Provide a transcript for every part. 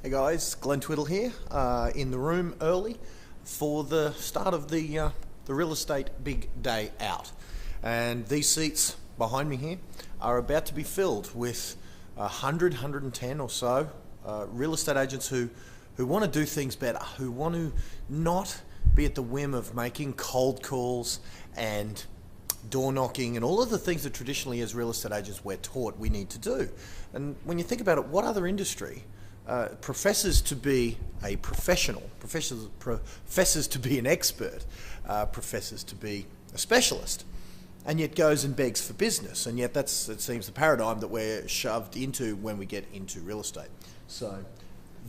Hey guys, Glenn Twiddle here, in the room early for the start of the real estate big day out. And these seats behind me here are about to be filled with 110 or so real estate agents who want to do things better, who want to not be at the whim of making cold calls and door knocking and all of the things that traditionally as real estate agents we're taught we need to do. And when you think about it, what other industry professes to be a professional, professes to be an expert, professes to be a specialist, and yet goes and begs for business? And yet it seems the paradigm that we're shoved into when we get into real estate. So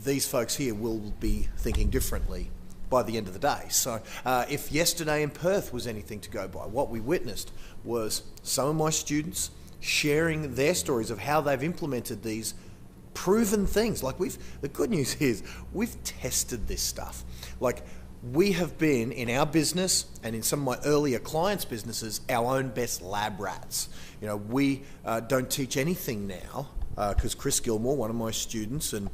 these folks here will be thinking differently by the end of the day. So if yesterday in Perth was anything to go by, what we witnessed was some of my students sharing their stories of how they've implemented these proven things. Like the good news is we've tested this stuff. Like we have been in our business and in some of my earlier clients' businesses, our own best lab rats. You know, we don't teach anything now because Chris Gilmore, one of my students, and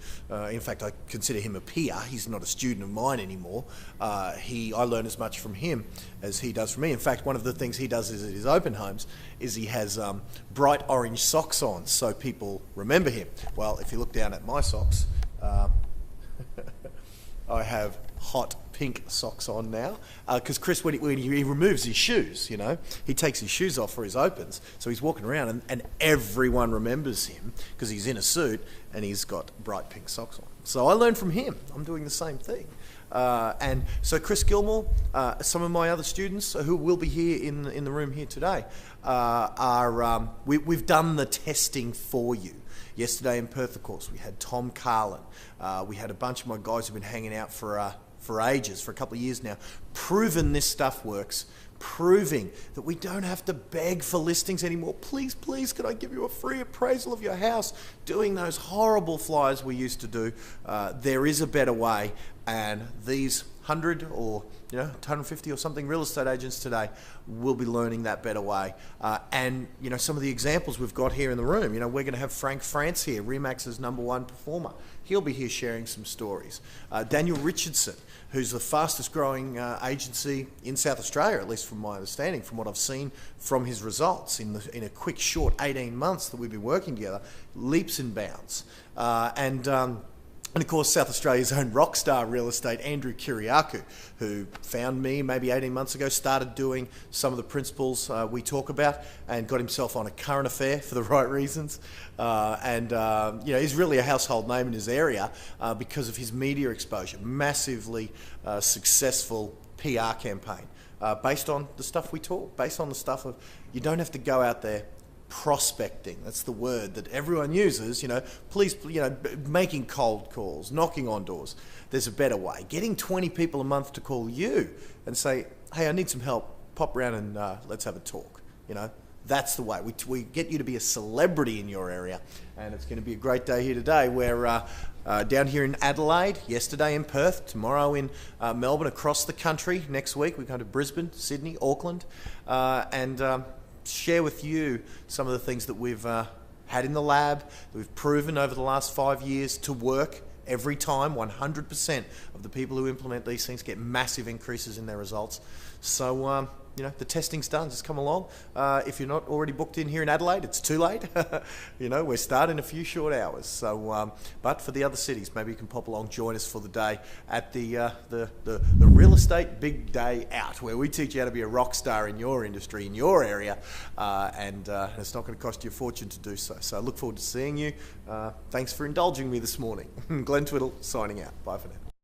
in fact I consider him a peer, he's not a student of mine anymore. I learn as much from him as he does from me. In fact, one of the things he does is at his open homes is he has bright orange socks on so people remember him. Well, if you look down at my socks, I have hot pink socks on now because Chris, when he removes his shoes, you know, he takes his shoes off for his opens, so he's walking around and everyone remembers him because he's in a suit and he's got bright pink socks on. So I learned from him. I'm doing the same thing. And so Chris Gilmore, some of my other students who will be here in the room here today, we've done the testing for you. Yesterday in Perth, of course, we had Tom Carlin. We had a bunch of my guys who've been hanging out for ages, for a couple of years now, proven this stuff works, proving that we don't have to beg for listings anymore. Please, could I give you a free appraisal of your house? Doing those horrible flyers we used to do. There is a better way, and these 100 or 150 or something real estate agents today will be learning that better way. And some of the examples we've got here in the room, we're going to have Frank France here, Remax's #1 performer. He'll be here sharing some stories. Daniel Richardson, who's the fastest growing agency in South Australia, at least from my understanding, from what I've seen from his results in a quick short 18 months that we've been working together, leaps and bounds. And of course, South Australia's own rock star real estate, Andrew Kiriakis, who found me maybe 18 months ago, started doing some of the principles we talk about, and got himself on a current affair for the right reasons. He's really a household name in his area because of his media exposure, massively successful PR campaign based on the stuff we talk, based on the stuff of you don't have to go out there prospecting. That's the word that everyone uses, please, making cold calls, knocking on doors. There's a better way. Getting 20 people a month to call you and say, hey, I need some help, pop around and let's have a talk. That's the way. We get you to be a celebrity in your area, and it's going to be a great day here today. We're down here in Adelaide, yesterday in Perth, tomorrow in Melbourne, across the country. Next week we're going to Brisbane, Sydney, Auckland, and share with you some of the things that we've had in the lab, that we've proven over the last 5 years to work every time. 100% of the people who implement these things get massive increases in their results. So, the testing's done. Just come along. If you're not already booked in here in Adelaide, it's too late. We're starting in a few short hours. So, but for the other cities, maybe you can pop along, join us for the day at the real estate big day out, where we teach you how to be a rock star in your industry, in your area, and it's not going to cost you a fortune to do so. So I look forward to seeing you. Thanks for indulging me this morning. Glenn Twiddle signing out. Bye for now.